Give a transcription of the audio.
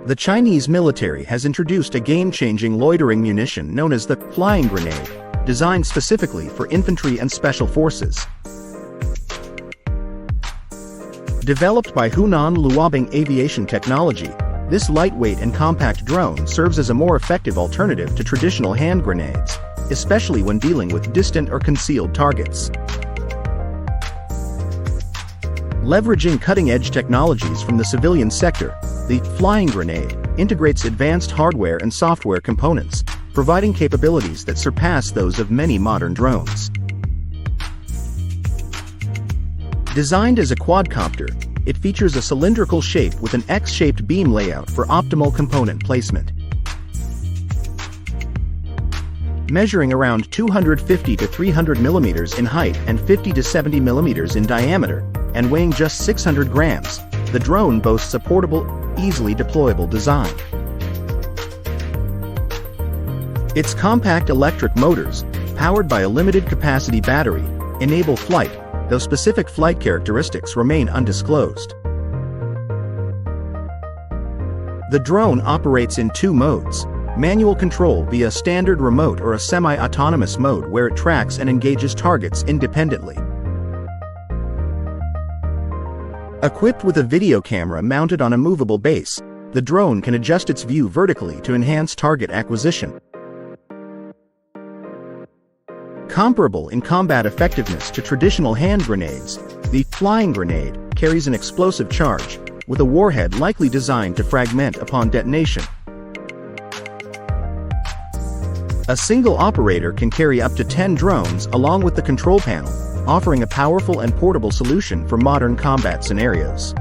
The Chinese military has introduced a game-changing loitering munition known as the flying grenade, designed specifically for infantry and special forces. Developed by Hunan Luobing Aviation Technology, this lightweight and compact drone serves as a more effective alternative to traditional hand grenades, especially when dealing with distant or concealed targets. Leveraging cutting-edge technologies from the civilian sector, the flying grenade integrates advanced hardware and software components, providing capabilities that surpass those of many modern drones. Designed as a quadcopter, it features a cylindrical shape with an X-shaped beam layout for optimal component placement. Measuring around 250 to 300 millimeters in height and 50 to 70 millimeters in diameter, and weighing just 600 grams, the drone boasts a portable, easily deployable design. Its compact electric motors, powered by a limited-capacity battery, enable flight, though specific flight characteristics remain undisclosed. The drone operates in two modes: manual control via standard remote or a semi-autonomous mode where it tracks and engages targets independently. Equipped with a video camera mounted on a movable base, the drone can adjust its view vertically to enhance target acquisition. Comparable in combat effectiveness to traditional hand grenades, the flying grenade carries an explosive charge, with a warhead likely designed to fragment upon detonation. A single operator can carry up to 10 drones along with the control panel, offering a powerful and portable solution for modern combat scenarios.